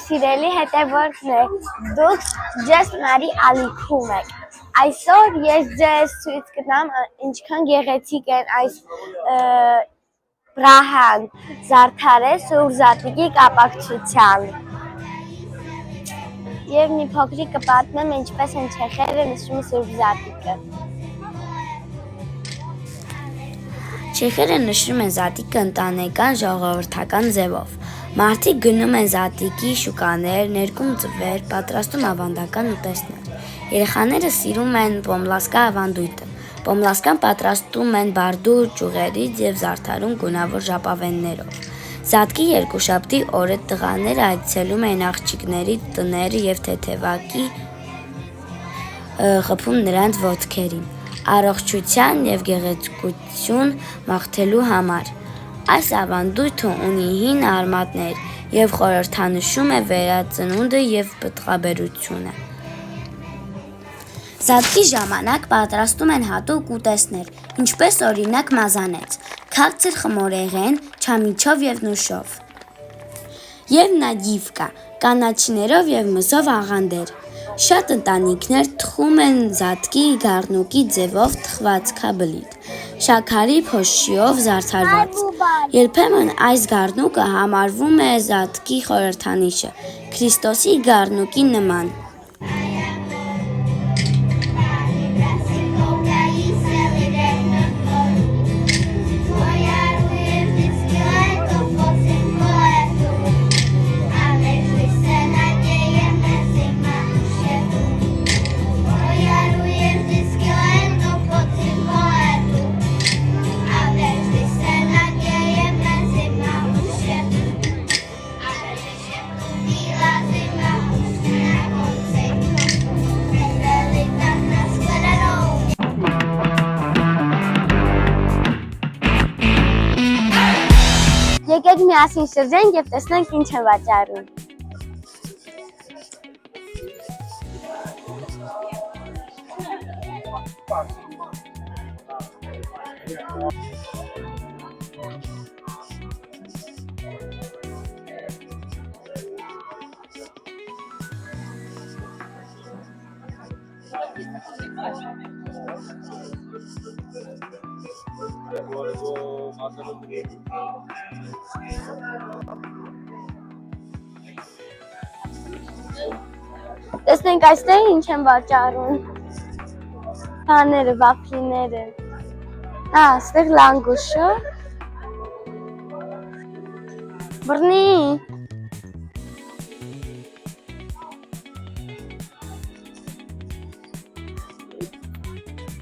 սիրելի հետևորդներ, դուք ձեզ նարի ալիքում եք։ Այսօր ես ձեզ ցույց կտամ ինչքան գեղեցիկ են այս Պրահան, Զարդարե Սուրբ Զատկի կապակցությամբ։ Եվ մի փոքրիկ կպատմեմ ինչպես են չեխերը նշում Սուրբ Զատկը։ Չեխերը նշում են Զատկը ընտանեկան ժողովրդական ձևով։ Մարդիկ գնում են Զատկի շուկաներ, ներկում ձվեր, պատրաստում ավանդական ուտեստներ։ Երեխաները սիրում են պոմլասկա ավանդույթը։ Պոմլասկան պատրաստում են բարդու ճյուղերից և զարդարում գունավոր ժապավեններով։ Զատկի երկուշաբթի օրը տղաները այցելում են աղջիկների տները և թեթևակի խփում նրանց ոտքերին, առողջություն և գեղեցկություն մաղթելու համար։ Այս ավանդույթը ունի հին արմատներ և խորհրդանշում է վերածնունդը և պտղաբերությունը։ Զատկի ժամանակ պատրաստում են հատուկ ուտեստներ, ինչպես օրինակ մազանեց, քաղցր խմորեղեն, չամիչով և նուշով։ Եվ նադիվկա, կանաչիներով և մսով աղանդեր։ Շատ ընտանիքներ թխում են Զատկի գառնուկի ձևով թխված քաբլիկ, շաքարի փոշիով զարդարված։ Երբեմն այս գառնուկը համարվում է Զատկի խորհրդանիշը, Քրիստոսի գառնուկի նման։ Եկեք միասին շրջենք և տեսնենք ինչ են վաճառում։ Տեսնենք այստեղ ինչ են վաճառում։ Բաները, վաֆլիները։ Այստեղ լանգուշը։ Բռնի։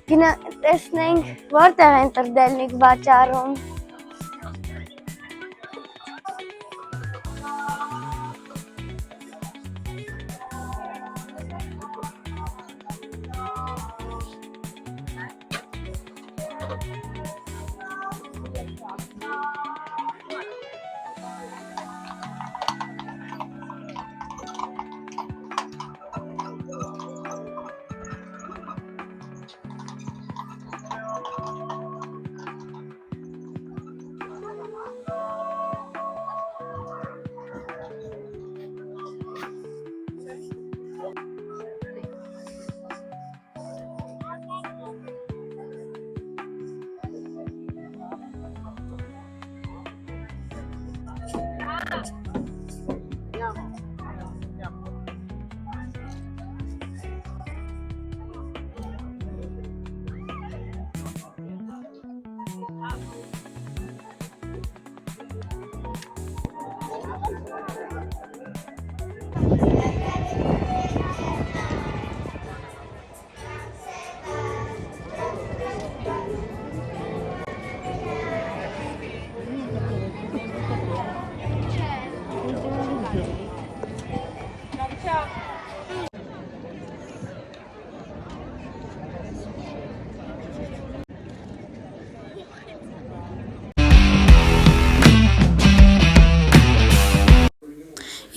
Գնա տեսնենք որտեղ են տրդելնիկ վաճառում։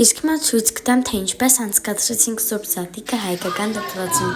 Իսկ հիմա ցույց կտամ, թե ինչպես անցկացրեցինք Սուրբ Զատկը հայկական դպրոցում։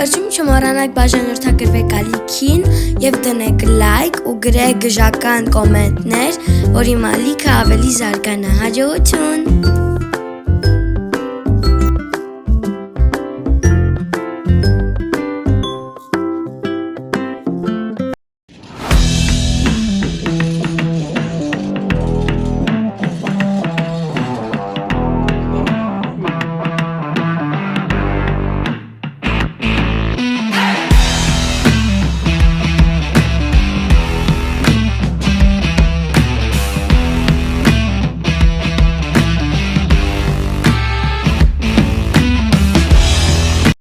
Վերջում չմոռանաք բաժանորդագրվեք ալիքին եւ դնեք լայք ու գրեք գժական կոմենտներ, որ իմ ալիքը ավելի զարգանա։ Հաջողություն։